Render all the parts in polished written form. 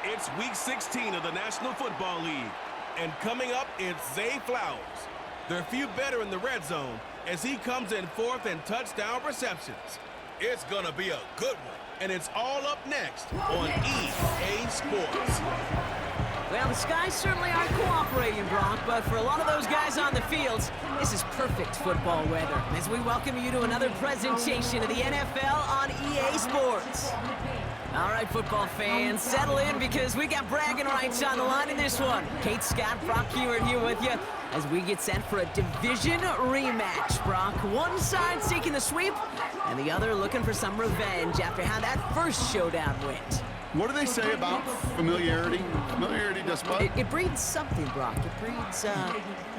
It's Week 16 of the National Football League. And coming up, it's Zay Flowers. There are few better in the red zone as he comes in fourth and touchdown receptions. It's going to be a good one. And it's all up next on EA Sports. Well, the skies certainly aren't cooperating, Brock, but for a lot of those guys on the fields, this is perfect football weather as we welcome you to another presentation of the NFL on EA Sports. All right, football fans, settle in because we got bragging rights on the line in this one. Kate Scott, Brock Heward here with you as we get set for a division rematch, Brock. One side seeking the sweep and the other looking for some revenge after how that first showdown went. What do they say about familiarity? Familiarity does what? It breeds something, Brock. It breeds,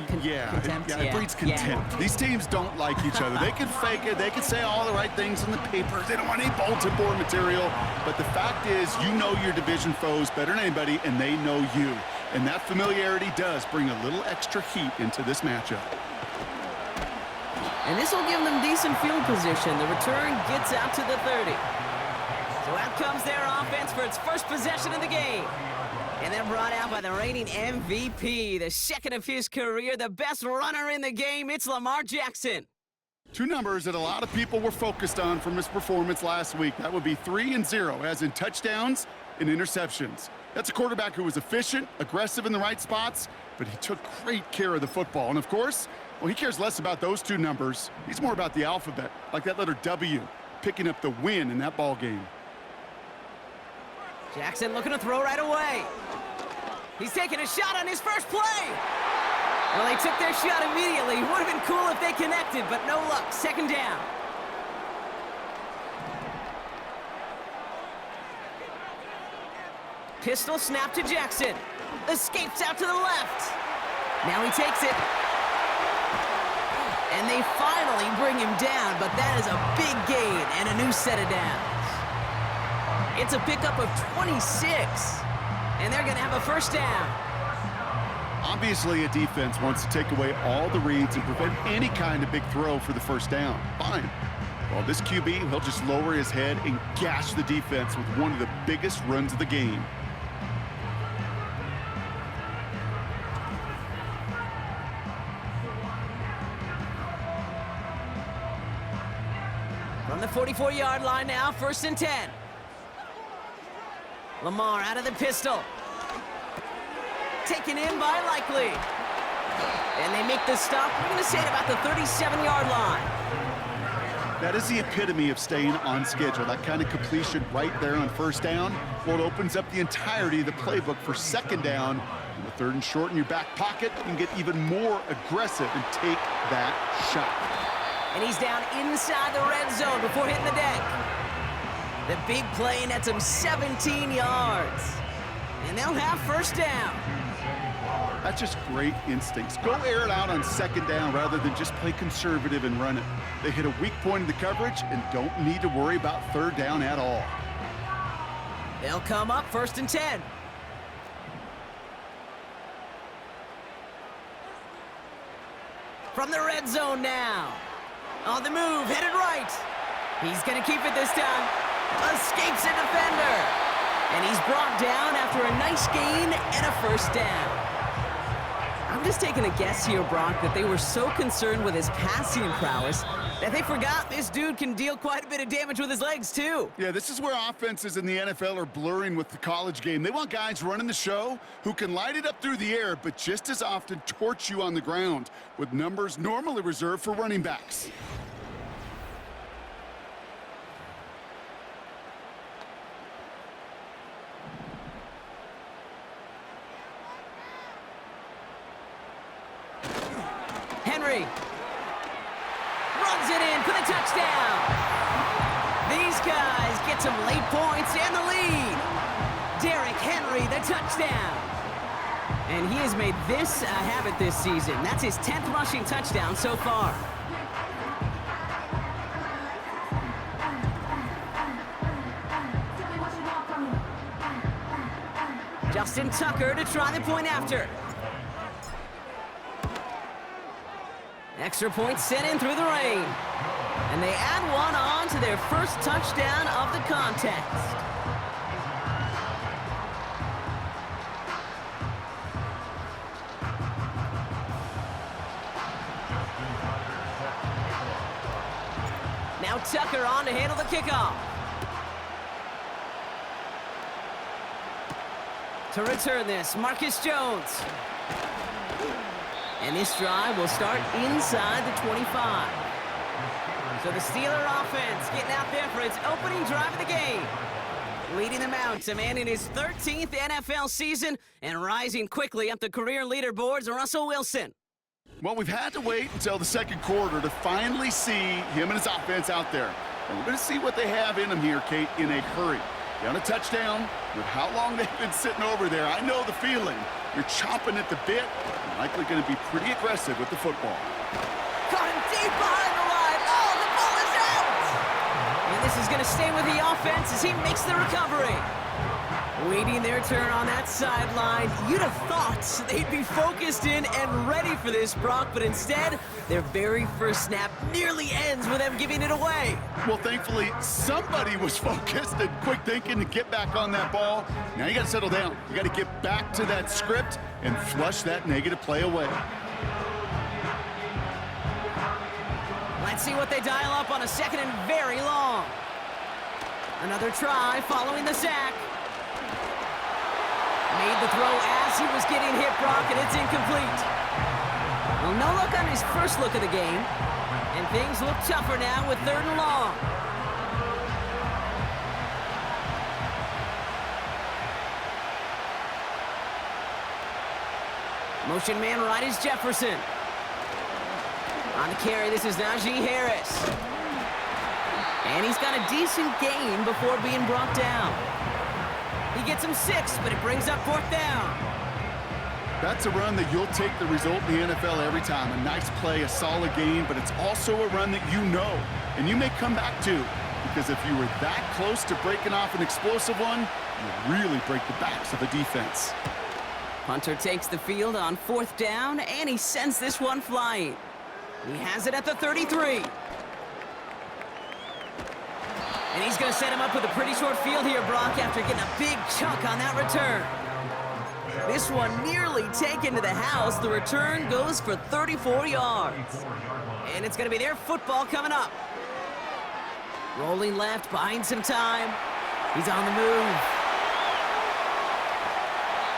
contempt. It breeds contempt. These teams don't like each other. They can fake it. They can say all the right things in the papers. They don't want any bulletin board material. But the fact is, you know your division foes better than anybody, and they know you. And that familiarity does bring a little extra heat into this matchup. And this will give them decent field position. The return gets out to the 30. So out comes their offense for its first possession of the game. And then brought out by the reigning MVP, the second of his career, the best runner in the game, it's Lamar Jackson. Two numbers that a lot of people were focused on from his performance last week. That would be 3 and 0, as in touchdowns and interceptions. That's a quarterback who was efficient, aggressive in the right spots, but he took great care of the football. And of course, well, he cares less about those two numbers. He's more about the alphabet, like that letter W, picking up the win in that ball game. Jackson looking to throw right away. He's taking a shot on his first play. Well, they took their shot immediately. It would have been cool if they connected, but no luck. Second down. Pistol snap to Jackson. Escapes out to the left. Now he takes it. And they finally bring him down, but that is a big gain and a new set of downs. It's a pickup of 26, and they're going to have a first down. Obviously, a defense wants to take away all the reads and prevent any kind of big throw for the first down. Fine. Well, this QB, he'll just lower his head and gash the defense with one of the biggest runs of the game. From the 44-yard line now, 1st and 10. Lamar out of the pistol. Taken in by Likely. And they make the stop. We're going to say it about the 37-yard line. That is the epitome of staying on schedule. That kind of completion right there on first down. Well, it opens up the entirety of the playbook for second down. And the 3rd and short in your back pocket, you can get even more aggressive and take that shot. And he's down inside the red zone before hitting the deck. The big play nets him 17 yards. And they'll have first down. That's just great instincts. Go air it out on second down rather than just play conservative and run it. They hit a weak point in the coverage and don't need to worry about 3rd down at all. They'll come up 1st and 10. From the red zone now. On the move, headed right. He's going to keep it this time. Escapes a defender. And he's brought down after a nice gain and a first down. I'm just taking a guess here, Brock, that they were so concerned with his passing prowess that they forgot this dude can deal quite a bit of damage with his legs, too. Yeah, this is where offenses in the NFL are blurring with the college game. They want guys running the show who can light it up through the air, but just as often torch you on the ground with numbers normally reserved for running backs. Henry runs it in for the touchdown. These guys get some late points and the lead. Derrick Henry, the touchdown. And he has made this a habit this season. That's his 10th rushing touchdown so far. Justin Tucker to try the point after. Extra point sent in through the rain. And they add one on to their first touchdown of the contest. Tucker on to handle the kickoff. To return this, Marcus Jones. And this drive will start inside the 25. So the Steeler offense getting out there for its opening drive of the game. Leading them out to man in his 13th NFL season and rising quickly up the career leaderboards, Russell Wilson. Well, we've had to wait until the second quarter to finally see him and his offense out there. And we're going to see what they have in them here, Kate, in a hurry. Down a touchdown, with how long they've been sitting over there, I know the feeling. You're chomping at the bit, and likely going to be pretty aggressive with the football. Caught him deep behind the line. Oh, the ball is out! And this is going to stay with the offense as he makes the recovery. Waiting their turn on that sideline. You'd have thought they'd be focused in and ready for this, Brock, but instead, their very first snap nearly ends with them giving it away. Well, thankfully, somebody was focused and quick thinking to get back on that ball. Now you got to settle down. You got to get back to that script and flush that negative play away. Let's see what they dial up on a second and very long. Another try following the sack. Made the throw as he was getting hit, Brock, and it's incomplete. Well, no look on his first look of the game, and things look tougher now with 3rd and long. Motion man right is Jefferson. On the carry, this is Najee Harris. And he's got a decent gain before being brought down. He gets him 6, but it brings up 4th down. That's a run that you'll take the result in the NFL every time. A nice play, a solid gain, but it's also a run that you know, and you may come back to. Because if you were that close to breaking off an explosive one, you really break the backs of the defense. Hunter takes the field on 4th down, and he sends this one flying. He has it at the 33. And he's going to set him up with a pretty short field here, Brock, after getting a big chunk on that return. This one nearly taken to the house. The return goes for 34 yards. And it's going to be their football coming up. Rolling left, buying some time. He's on the move.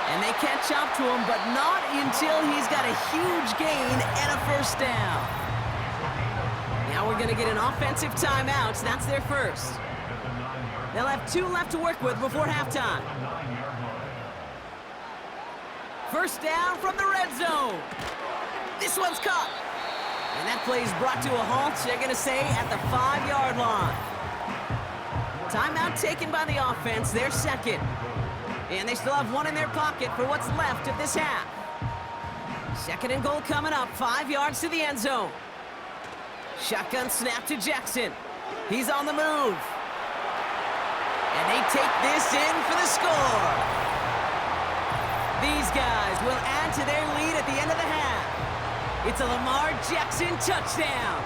And they catch up to him, but not until he's got a huge gain and a 1st down. Now we're going to get an offensive timeout. That's their first. They'll have 2 left to work with before halftime. 1st down from the red zone. This one's caught. And that play is brought to a halt, they're going to say, at the 5-yard line. Timeout taken by the offense, their second. And they still have 1 in their pocket for what's left of this half. 2nd and goal coming up, 5 yards to the end zone. Shotgun snap to Jackson. He's on the move. And they take this in for the score. These guys will add to their lead at the end of the half. It's a Lamar Jackson touchdown.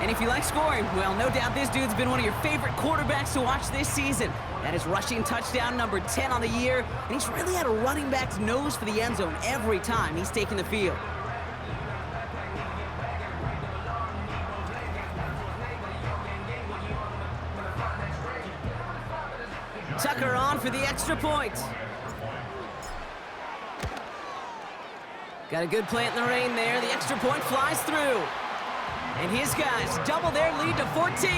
And if you like scoring, well, no doubt this dude's been one of your favorite quarterbacks to watch this season. That is rushing touchdown number 10 on the year, and he's really had a running back's nose for the end zone every time he's taken the field. Tucker on for the extra point. Got a good plant in the rain there. The extra point flies through. And his guys double their lead to 14.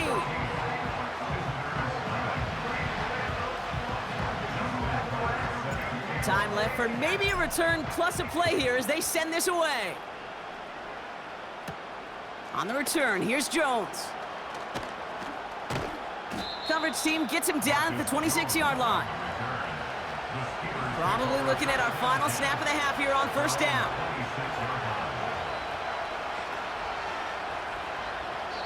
Time left for maybe a return plus a play here as they send this away. On the return, here's Jones. Coverage team gets him down at the 26-yard line. Probably looking at our final snap of the half here on 1st down.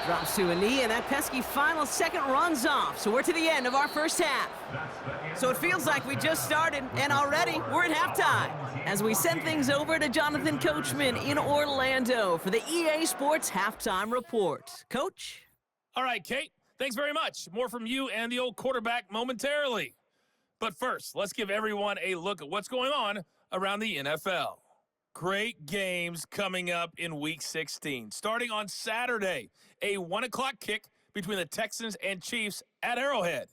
Drops to a knee, and that pesky final second runs off. So we're to the end of our first half. So it feels like we just started, and already we're at halftime as we send things over to Jonathan Coachman in Orlando for the EA Sports Halftime Report. Coach? All right, Kate, thanks very much. More from you and the old quarterback momentarily. But first, let's give everyone a look at what's going on around the NFL. Great games coming up in Week 16. Starting on Saturday, a 1 o'clock kick between the Texans and Chiefs at Arrowhead.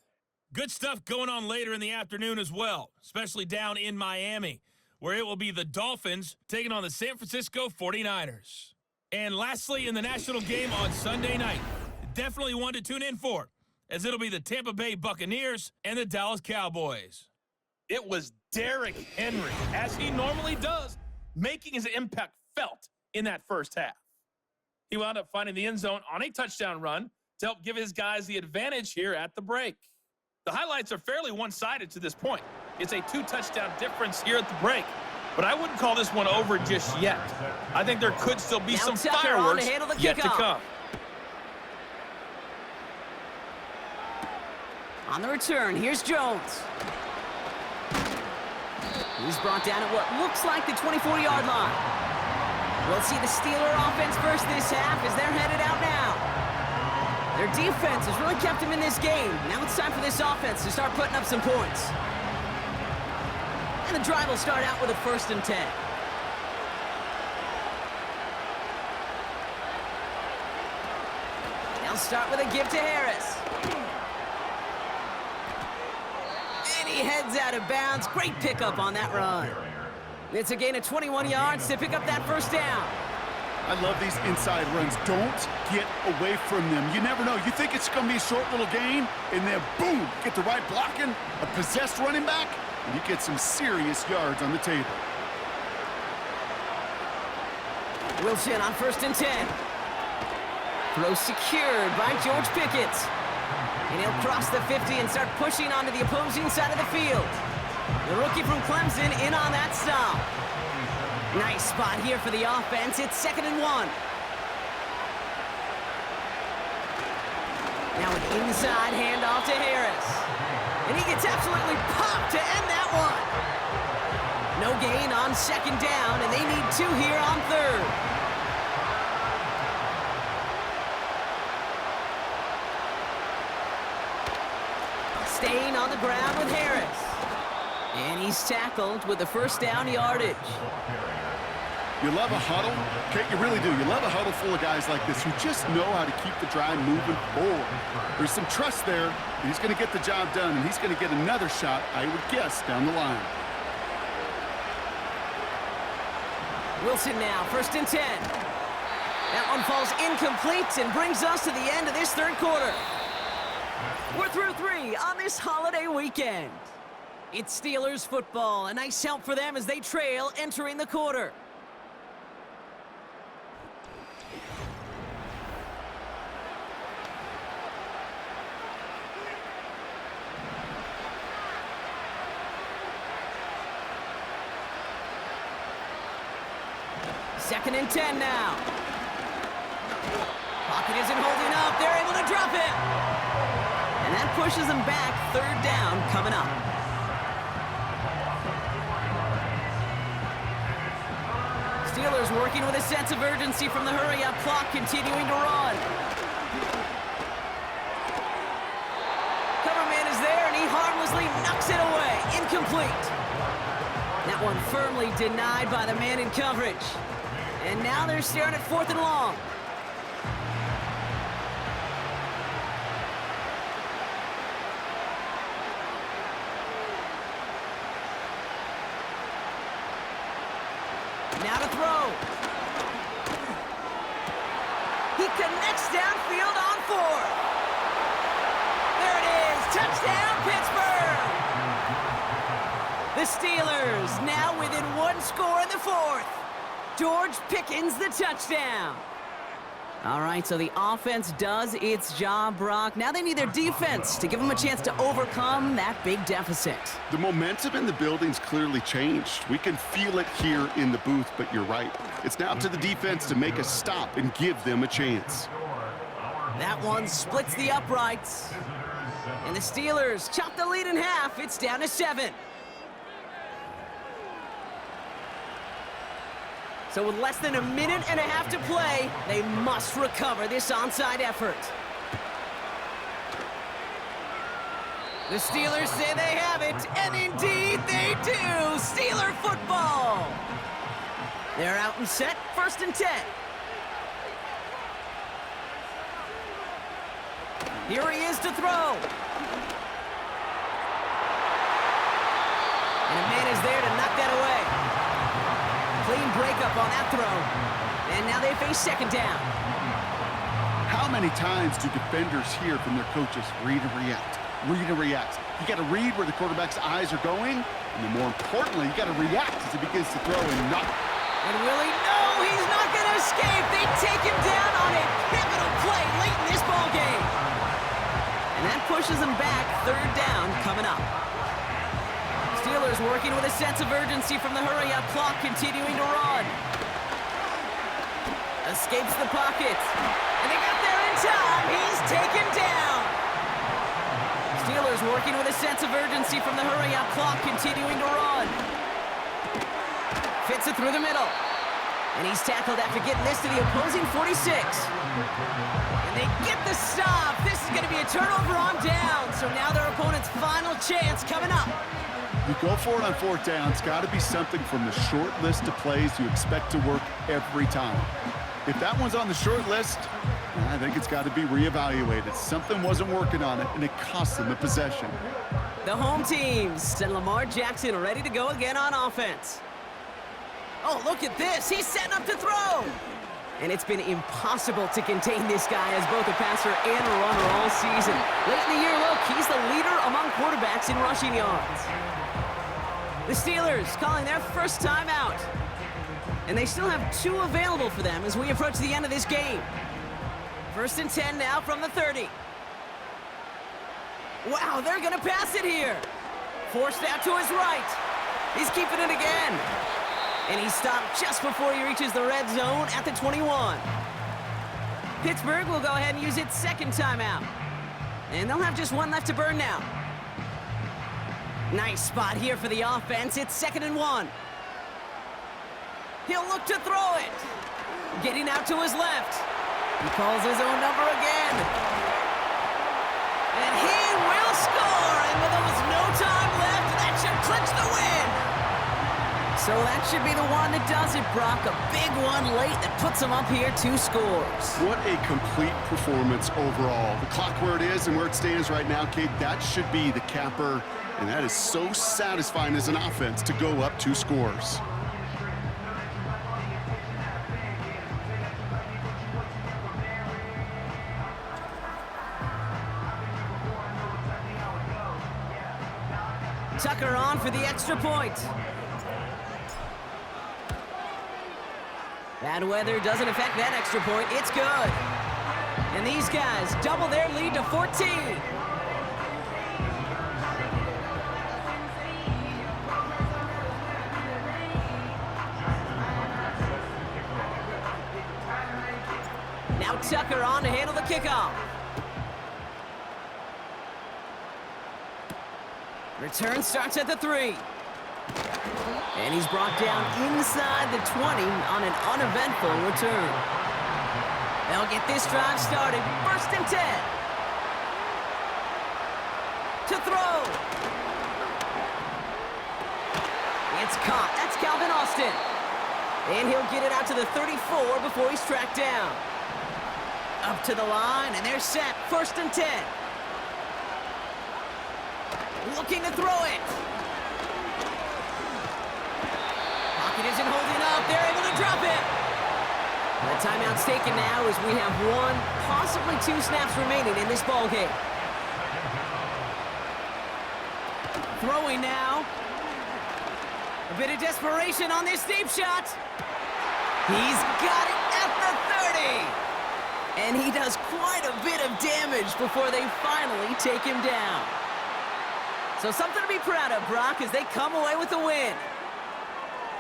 Good stuff going on later in the afternoon as well, especially down in Miami, where it will be the Dolphins taking on the San Francisco 49ers. And lastly, in the national game on Sunday night, definitely one to tune in for, as it'll be the Tampa Bay Buccaneers and the Dallas Cowboys. It was Derrick Henry, as he normally does, making his impact felt in that first half. He wound up finding the end zone on a touchdown run to help give his guys the advantage here at the break. The highlights are fairly one-sided to this point. It's a 2-touchdown difference here at the break, but I wouldn't call this one over just yet. I think there could still be some fireworks yet to come. On the return, here's Jones. He's brought down at what looks like the 24-yard line. We'll see the Steeler offense first this half as they're headed out now. Their defense has really kept them in this game. Now it's time for this offense to start putting up some points. And the drive will start out with a 1st and 10. They'll start with a give to Harris. And he heads out of bounds. Great pickup on that run. It's a gain of 21 yards to pick up that 1st down. I love these inside runs. Don't get away from them. You never know. You think it's going to be a short little gain, and then boom, get the right blocking, a possessed running back, and you get some serious yards on the table. Wilson on 1st and 10. Throw secured by George Pickett. And he'll cross the 50 and start pushing onto the opposing side of the field. The rookie from Clemson in on that stop. Nice spot here for the offense. It's 2nd and 1. Now an inside handoff to Harris. And he gets absolutely popped to end that one. No gain on 2nd down, and they need 2 here on 3rd. Staying on the ground with Harris. And he's tackled with the 1st down yardage. You love a huddle. Okay, you really do. You love a huddle full of guys like this who just know how to keep the drive moving forward. There's some trust there. He's going to get the job done, and he's going to get another shot, I would guess, down the line. Wilson now, 1st and 10. That one falls incomplete and brings us to the end of this 3rd quarter. We're through 3 on this holiday weekend. It's Steelers football. A nice help for them as they trail entering the quarter. Second and 10 now. Pocket isn't holding up. They're able to drop it. And that pushes them back. 3rd down coming up. Steelers working with a sense of urgency from the hurry-up clock, continuing to run. Coverman is there, and he harmlessly knocks it away. Incomplete. That one firmly denied by the man in coverage. And now they're staring at 4th and long. Now to throw. He connects downfield on 4. There it is. Touchdown, Pittsburgh. The Steelers now within 1 score in the 4th. George Pickens the touchdown. All right, so the offense does its job, Brock. Now they need their defense to give them a chance to overcome that big deficit. The momentum in the building's clearly changed. We can feel it here in the booth, but you're right. It's now up to the defense to make a stop and give them a chance. That one splits the uprights. And the Steelers chop the lead in half. It's down to 7. So with less than a minute and a half to play, they must recover this onside effort. The Steelers say they have it, and indeed they do. Steeler football. They're out and set, 1st and 10. Here he is to throw. And a man is there to knock that away. Clean breakup on that throw. And now they face second down. How many times do defenders hear from their coaches, read and react, read and react? You got to read where the quarterback's eyes are going, and then more importantly, you got to react as he begins to throw and not. And Willie, no, he's not going to escape. They take him down on a pivotal play late in this ball game. And that pushes them back, third down coming up. Steelers working with a sense of urgency from the hurry-up clock, continuing to run. Escapes the pocket. And they got there in time. He's taken down. Steelers working with a sense of urgency from the hurry-up clock, continuing to run. Fits it through the middle. And he's tackled after getting this to the opposing 46. And they get the stop. This is going to be a turnover on down. So now their opponent's final chance coming up. You go for it on fourth down. It's got to be something from the short list of plays you expect to work every time. If that one's on the short list, I think it's got to be reevaluated. Something wasn't working on it, and it cost them the possession. The home teams and Lamar Jackson ready to go again on offense. Oh, look at this. He's setting up to throw. And it's been impossible to contain this guy as both a passer and a runner all season. Late in the year, look, he's the leader among quarterbacks in rushing yards. The Steelers calling their first timeout. And they still have 2 available for them as we approach the end of this game. 1st and 10 now from the 30. Wow, they're going to pass it here. Forced out to his right. He's keeping it again. And he's stopped just before he reaches the red zone at the 21. Pittsburgh will go ahead and use its second timeout. And they'll have just 1 left to burn now. Nice spot here for the offense. It's 2nd and 1. He'll look to throw it. Getting out to his left. He calls his own number again. And he will score. And with almost no time left, that should clinch the win. So that should be the one that does it, Brock. A big one late that puts them up here 2 scores. What a complete performance overall. The clock where it is and where it stands right now, Kate, that should be the capper. And that is so satisfying as an offense to go up 2 scores. Tucker on for the extra point. Bad weather doesn't affect that extra point. It's good. And these guys double their lead to 14. Now Tucker on to handle the kickoff. Return starts at the 3. And he's brought down inside the 20 on an uneventful return. They'll get this drive started. 1st and 10. To throw. It's caught. That's Calvin Austin. And he'll get it out to the 34 before he's tracked down. Up to the line, and they're set. 1st and 10. Looking to throw it. Pocket isn't holding up. They're able to drop it. The timeout's taken now as we have 1, possibly 2 snaps remaining in this ball game. Throwing now. A bit of desperation on this deep shot. He's got it at the 30. And he does quite a bit of damage before they finally take him down. So something to be proud of, Brock, as they come away with the win.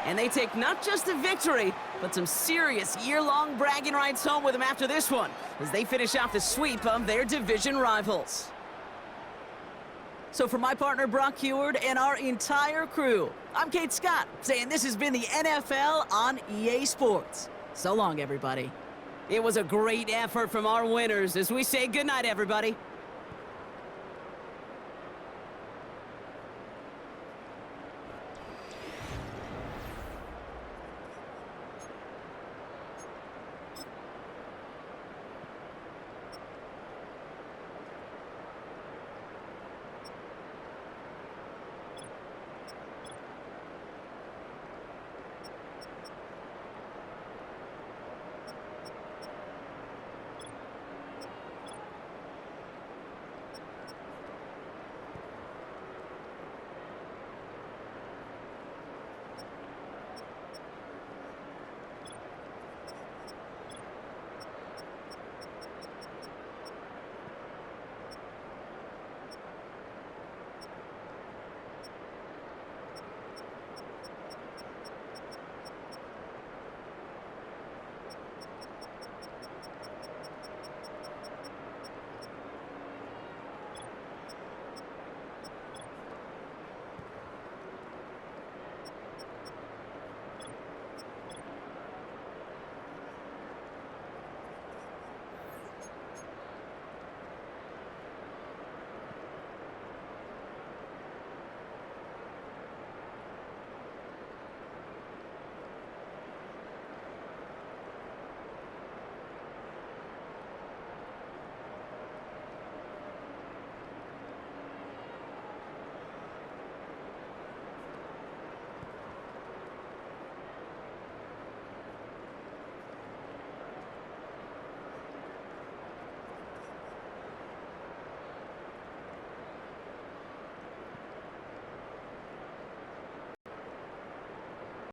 And they take not just a victory, but some serious year-long bragging rights home with them after this one, as they finish off the sweep of their division rivals. So for my partner, Brock Heward, and our entire crew, I'm Kate Scott, saying this has been the NFL on EA Sports. So long, everybody. It was a great effort from our winners as we say goodnight, everybody.